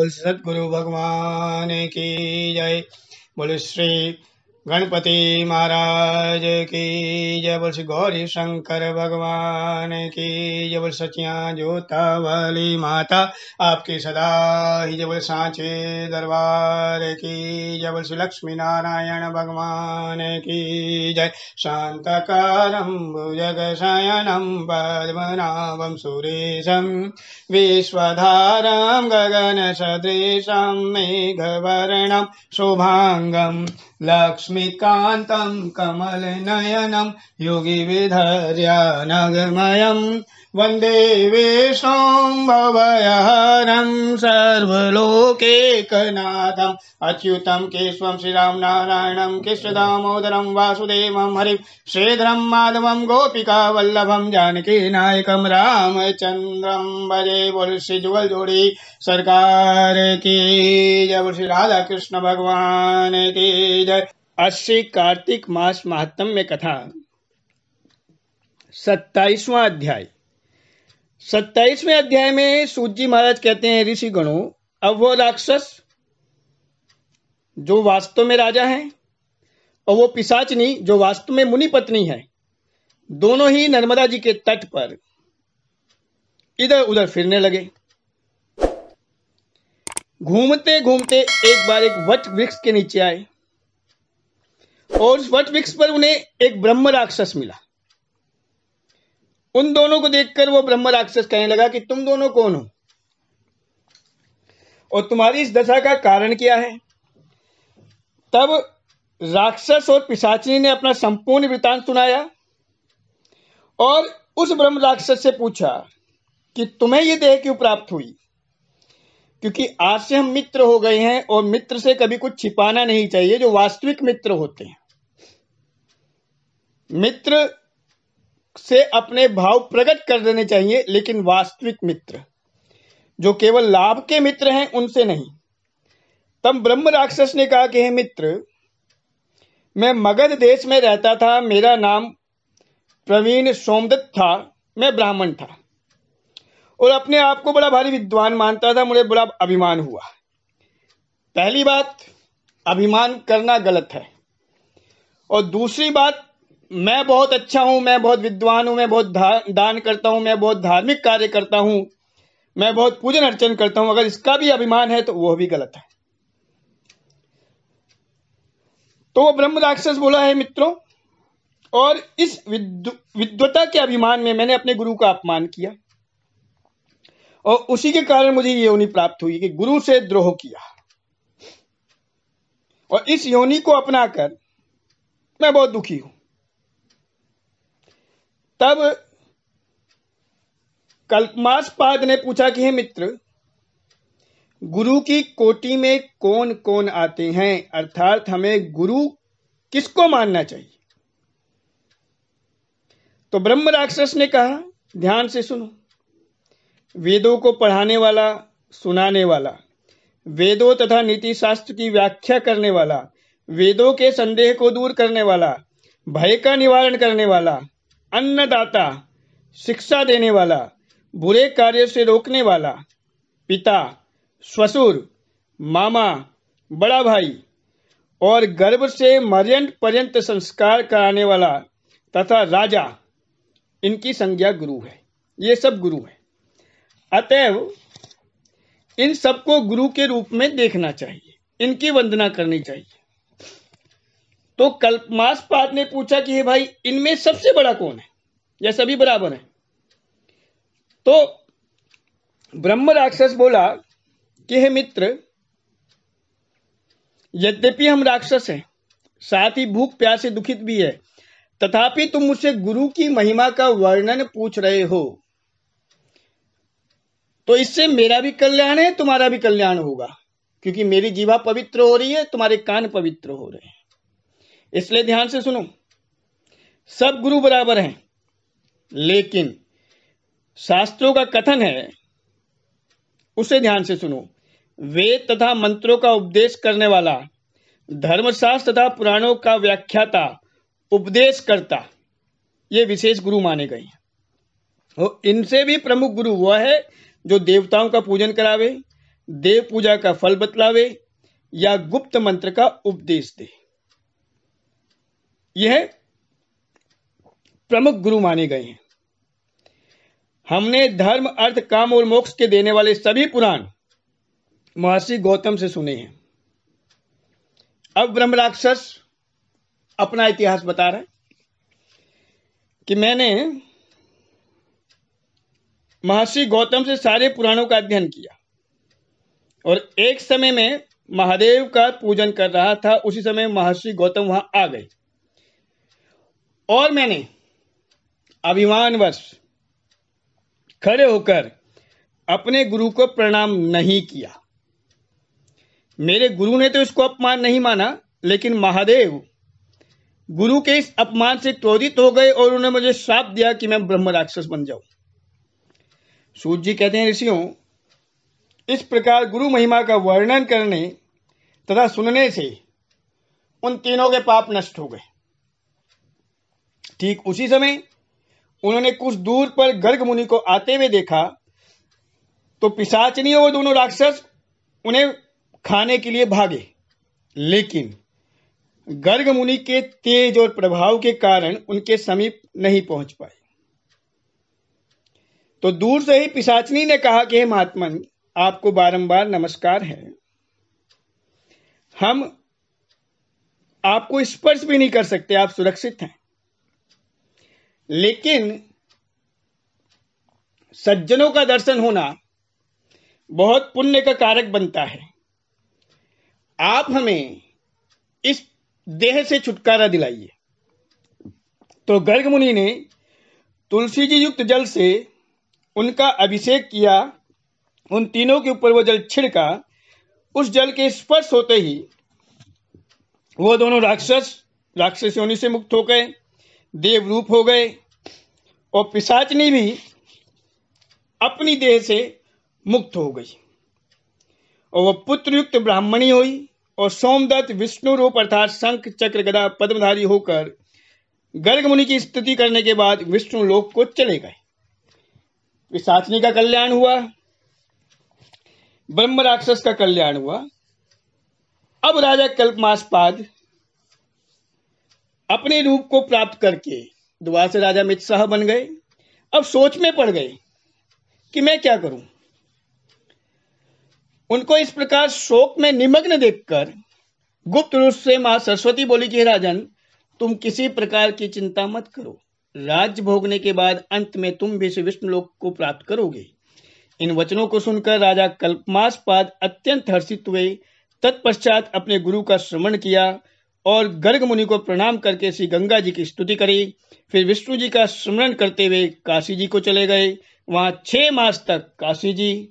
बोल सतगुरु भगवान की जय। बोल श्री गणपति महाराज की जय। बोल श्री गौरी शंकर भगवान की जय। बोल सचिया जोता वाली माता आपकी सदा ही जय। बोल सांचे दरबार की जय। बोल श्री लक्ष्मी नारायण भगवान की जय। शांतकारं भुजगशयनं पद्मनाभं सुरेशं विश्वधारं गगनसदृशं मेघवर्णं शुभांगं लक्ष्मीकान्तं कमलनयनं योगिविधर्यानगमयं वन्दे विष्णुं भवभयहरं सर्वलोकैकनाथम् अच्युतं केशवं श्रीराम नारायणं कृष्णदामोदरं वासुदेवं हरिं श्रीधरं माधवं गोपिकावल्लभं जानकीनायकं रामचन्द्रं भजे। बोल श्री जुगल जोड़ी सरकार की जय। बोल श्री राधा कृष्ण भगवान की जय। अस्सी कार्तिक मास महात्म्य कथा 27वां अध्याय। 27वें अध्याय में सूत जी महाराज कहते हैं, ऋषि गणों, अब वो राक्षस जो वास्तव में राजा है और वो पिशाचनी जो वास्तव में मुनि पत्नी है, दोनों ही नर्मदा जी के तट पर इधर उधर फिरने लगे। घूमते घूमते एक बार एक वट वृक्ष के नीचे आए और उस वट वृक्ष पर उन्हें एक ब्रह्म राक्षस मिला। उन दोनों को देखकर वो ब्रह्म राक्षस कहने लगा कि तुम दोनों कौन हो और तुम्हारी इस दशा का कारण क्या है। तब राक्षस और पिशाचिनी ने अपना संपूर्ण वृतांत सुनाया और उस ब्रह्म राक्षस से पूछा कि तुम्हें ये देह क्यों प्राप्त हुई, क्योंकि आज से हम मित्र हो गए हैं और मित्र से कभी कुछ छिपाना नहीं चाहिए। जो वास्तविक मित्र होते हैं, मित्र से अपने भाव प्रकट कर देने चाहिए, लेकिन वास्तविक मित्र जो केवल लाभ के मित्र हैं उनसे नहीं। तब ब्रह्म राक्षस ने कहा कि हे मित्र, मैं मगध देश में रहता था, मेरा नाम प्रवीण सोमदत्त था, मैं ब्राह्मण था और अपने आप को बड़ा भारी विद्वान मानता था। मुझे बड़ा अभिमान हुआ। पहली बात, अभिमान करना गलत है, और दूसरी बात, मैं बहुत अच्छा हूं, मैं बहुत विद्वान हूं, मैं बहुत दान करता हूं, मैं बहुत धार्मिक कार्य करता हूं, मैं बहुत पूजन अर्चन करता हूं, अगर इसका भी अभिमान है तो वह भी गलत है। तो वो ब्रह्म राक्षस बोला, है मित्रों, और इस विद्वता के अभिमान में मैंने अपने गुरु का अपमान किया और उसी के कारण मुझे ये योनि प्राप्त हुई कि गुरु से द्रोह किया, और इस योनि को अपनाकर मैं बहुत दुखी हूं। तब कल्पमासपाद ने पूछा कि हे मित्र, गुरु की कोटि में कौन कौन आते हैं, अर्थात हमें गुरु किसको मानना चाहिए। तो ब्रह्म राक्षस ने कहा, ध्यान से सुनो, वेदों को पढ़ाने वाला, सुनाने वाला, वेदों तथा नीति शास्त्र की व्याख्या करने वाला, वेदों के संदेह को दूर करने वाला, भय का निवारण करने वाला, अन्नदाता, शिक्षा देने वाला, बुरे कार्य से रोकने वाला, पिता, ससुर, मामा, बड़ा भाई और गर्भ से मर्यंत पर्यंत संस्कार कराने वाला तथा राजा, इनकी संज्ञा गुरु है। ये सब गुरु है। अतएव इन सबको गुरु के रूप में देखना चाहिए, इनकी वंदना करनी चाहिए। तो कल्पमासपाद ने पूछा कि हे भाई, इनमें सबसे बड़ा कौन है या सभी बराबर हैं। तो ब्रह्म राक्षस बोला कि हे मित्र, यद्यपि हम राक्षस हैं, साथ ही भूख प्यास से दुखित भी है, तथापि तुम मुझसे गुरु की महिमा का वर्णन पूछ रहे हो, तो इससे मेरा भी कल्याण है, तुम्हारा भी कल्याण होगा, क्योंकि मेरी जीवा पवित्र हो रही है, तुम्हारे कान पवित्र हो रहे हैं। इसलिए ध्यान से सुनो, सब गुरु बराबर हैं, लेकिन शास्त्रों का कथन है, उसे ध्यान से सुनो। वेद तथा मंत्रों का उपदेश करने वाला, धर्मशास्त्र तथा पुराणों का व्याख्याता, उपदेश करता, ये विशेष गुरु माने गए हैं। और इनसे भी प्रमुख गुरु वह है जो देवताओं का पूजन करावे, देव पूजा का फल बतलावे या गुप्त मंत्र का उपदेश दे। यह प्रमुख गुरु माने गए हैं। हमने धर्म, अर्थ, काम और मोक्ष के देने वाले सभी पुराण महर्षि गौतम से सुने हैं। अब ब्रह्म राक्षस अपना इतिहास बता रहा है कि मैंने महर्षि गौतम से सारे पुराणों का अध्ययन किया और एक समय में महादेव का पूजन कर रहा था। उसी समय महर्षि गौतम वहां आ गए और मैंने अभिमानवश खड़े होकर अपने गुरु को प्रणाम नहीं किया। मेरे गुरु ने तो इसको अपमान नहीं माना, लेकिन महादेव गुरु के इस अपमान से क्रोधित हो गए और उन्होंने मुझे श्राप दिया कि मैं ब्रह्म राक्षस बन जाऊं। सूत जी कहते हैं, ऋषियों, इस प्रकार गुरु महिमा का वर्णन करने तथा सुनने से उन तीनों के पाप नष्ट हो गए। ठीक उसी समय उन्होंने कुछ दूर पर गर्ग मुनि को आते हुए देखा तो पिशाचनी और दोनों राक्षस उन्हें खाने के लिए भागे, लेकिन गर्ग मुनि के तेज और प्रभाव के कारण उनके समीप नहीं पहुंच पाए। तो दूर से ही पिशाचनी ने कहा कि हे महात्मन, आपको बारंबार नमस्कार है, हम आपको स्पर्श भी नहीं कर सकते, आप सुरक्षित हैं। लेकिन सज्जनों का दर्शन होना बहुत पुण्य का कारक बनता है। आप हमें इस देह से छुटकारा दिलाइए। तो गर्ग मुनि ने तुलसी जी युक्त जल से उनका अभिषेक किया। उन तीनों के ऊपर वो जल छिड़का। उस जल के स्पर्श होते ही वो दोनों राक्षस योनि से मुक्त हो गए, देव रूप हो गए और पिशाचनी भी अपनी देह से मुक्त हो गई और वह पुत्र युक्त ब्राह्मणी हुई और सोमदत्त विष्णु रूप अर्थात शंख चक्र गदा पद्मधारी होकर गर्ग मुनि की स्तुति करने के बाद विष्णु लोक को चले गए। पिशाचनी का कल्याण हुआ, ब्रह्म राक्षस का कल्याण हुआ। अब राजा कल्पमासपाद अपने रूप को प्राप्त करके दोबारा से राजा मितशाह बन गए। अब सोच में पड़ गए कि मैं क्या करूं। उनको इस प्रकार शोक में निमग्न देखकर गुप्त रूप से मां सरस्वती बोली कि राजन, तुम किसी प्रकार की चिंता मत करो, राज्य भोगने के बाद अंत में तुम भी विष्णु लोक को प्राप्त करोगे। इन वचनों को सुनकर राजा कल्पमासपाद अत्यंत हर्षित हुए। तत्पश्चात अपने गुरु का श्रवण किया और गर्ग मुनि को प्रणाम करके श्री गंगा जी की स्तुति करी। फिर विष्णु जी का स्मरण करते हुए काशी जी को चले गए। वहां 6 मास तक काशी जी,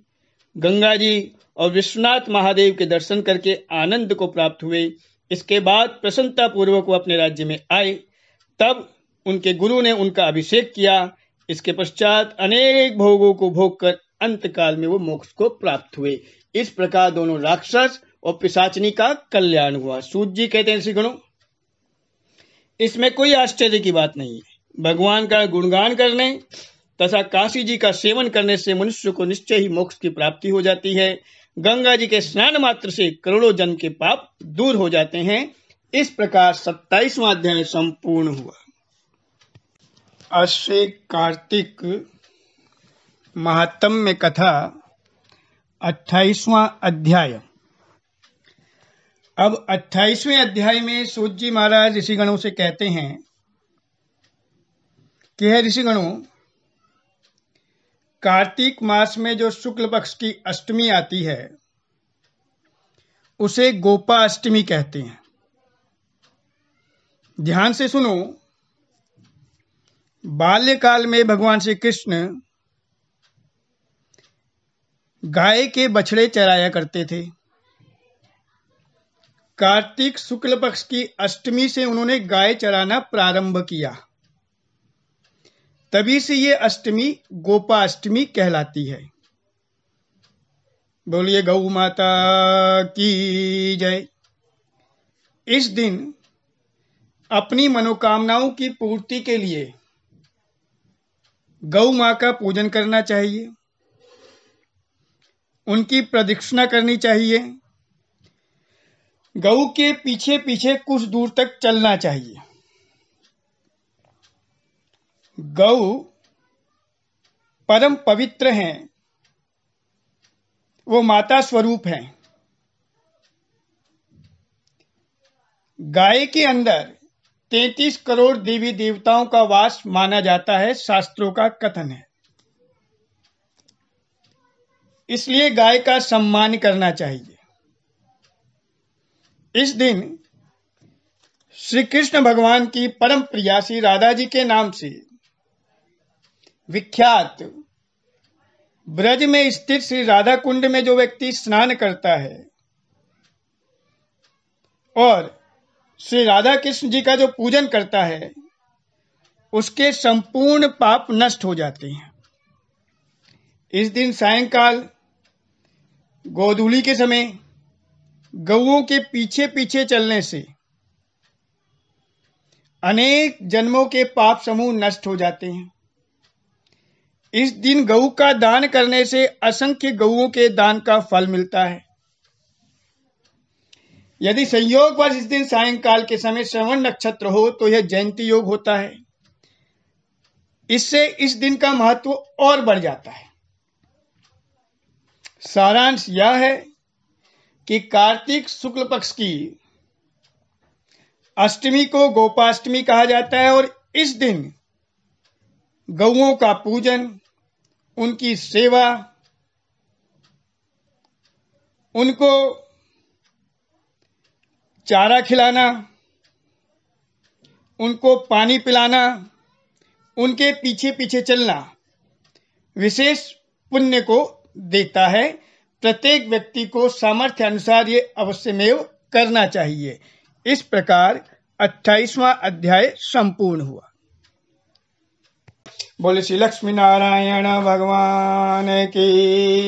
गंगा जी और विश्वनाथ महादेव के दर्शन करके आनंद को प्राप्त हुए। इसके बाद प्रसन्नता पूर्वक वो अपने राज्य में आए। तब उनके गुरु ने उनका अभिषेक किया। इसके पश्चात अनेक भोगों को भोग कर अंत काल में वो मोक्ष को प्राप्त हुए। इस प्रकार दोनों राक्षस और पिशाचनी का कल्याण हुआ। सूत जी कहते हैं, ऋषिगणों, इसमें कोई आश्चर्य की बात नहीं है। भगवान का गुणगान करने तथा काशी जी का सेवन करने से मनुष्य को निश्चय ही मोक्ष की प्राप्ति हो जाती है। गंगा जी के स्नान मात्र से करोड़ों जन्म के पाप दूर हो जाते हैं। इस प्रकार 27वां अध्याय संपूर्ण हुआ। अश्विन कार्तिक महात्म्य कथा 28वां अध्याय। अब 28वें अध्याय में सूत जी महाराज ऋषिगणों से कहते हैं कि हे ऋषिगणों, कार्तिक मास में जो शुक्ल पक्ष की अष्टमी आती है उसे गोपा अष्टमी कहते हैं। ध्यान से सुनो। बाल्यकाल में भगवान श्री कृष्ण गाय के बछड़े चराया करते थे। कार्तिक शुक्ल पक्ष की अष्टमी से उन्होंने गाय चराना प्रारंभ किया। तभी से ये अष्टमी गोपा अष्टमी कहलाती है। बोलिए गौ माता की जय। इस दिन अपनी मनोकामनाओं की पूर्ति के लिए गौ मां का पूजन करना चाहिए। उनकी प्रदक्षिणा करनी चाहिए। गऊ के पीछे पीछे कुछ दूर तक चलना चाहिए। गऊ परम पवित्र हैं, वो माता स्वरूप हैं। गाय के अंदर 33 करोड़ देवी देवताओं का वास माना जाता है, शास्त्रों का कथन है। इसलिए गाय का सम्मान करना चाहिए। इस दिन श्री कृष्ण भगवान की परम प्रिया श्री राधा जी के नाम से विख्यात ब्रज में स्थित श्री राधा कुंड में जो व्यक्ति स्नान करता है और श्री राधा कृष्ण जी का जो पूजन करता है, उसके संपूर्ण पाप नष्ट हो जाते हैं। इस दिन सायंकाल गोधूली के समय गऊओं के पीछे पीछे चलने से अनेक जन्मों के पाप समूह नष्ट हो जाते हैं। इस दिन गऊ का दान करने से असंख्य गऊओं के दान का फल मिलता है। यदि संयोगवश इस दिन सायंकाल के समय श्रवण नक्षत्र हो तो यह जयंती योग होता है। इससे इस दिन का महत्व और बढ़ जाता है। सारांश यह है कि कार्तिक शुक्ल पक्ष की अष्टमी को गोपाष्टमी कहा जाता है और इस दिन गऊओं का पूजन, उनकी सेवा, उनको चारा खिलाना, उनको पानी पिलाना, उनके पीछे पीछे चलना विशेष पुण्य को देता है। प्रत्येक व्यक्ति को सामर्थ्य अनुसार ये अवश्यमेव करना चाहिए। इस प्रकार 28वां अध्याय संपूर्ण हुआ। बोले श्री लक्ष्मी नारायण भगवान की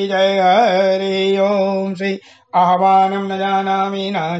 जय। हरि ओम। श्री आह्वानं न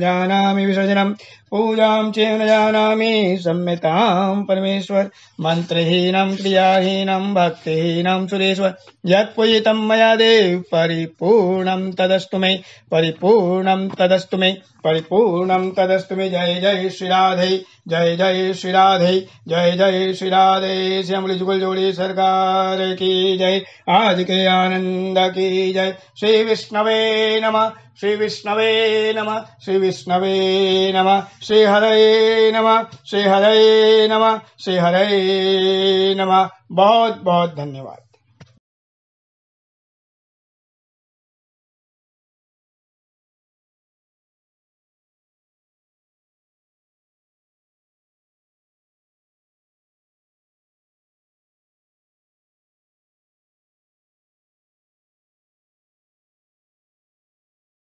जानामि विसर्जनं पूजां च न जानामि सम्यतां परमेश्वर। मंत्रहीनं क्रियाहीनं भक्तिहीनं सुरेश्वर। यत्पूजितं मया देव परिपूर्णं तदस्तु मे, परिपूर्णं तदस्तु मे, परिपूर्णं तदस्तु मे। जय जय श्री राधे, जय जय श्री राधे, जय जय श्री राधे। श्यामली जुगल जोड़ी सरकार की जय। आज के आनंद की जय। श्री विष्णवे नमः, श्री विष्णवे नमः, श्री विष्णवे नमः। श्री हरे नमः, श्री हरे नमः, श्री हरे नमः। बहुत बहुत धन्यवाद।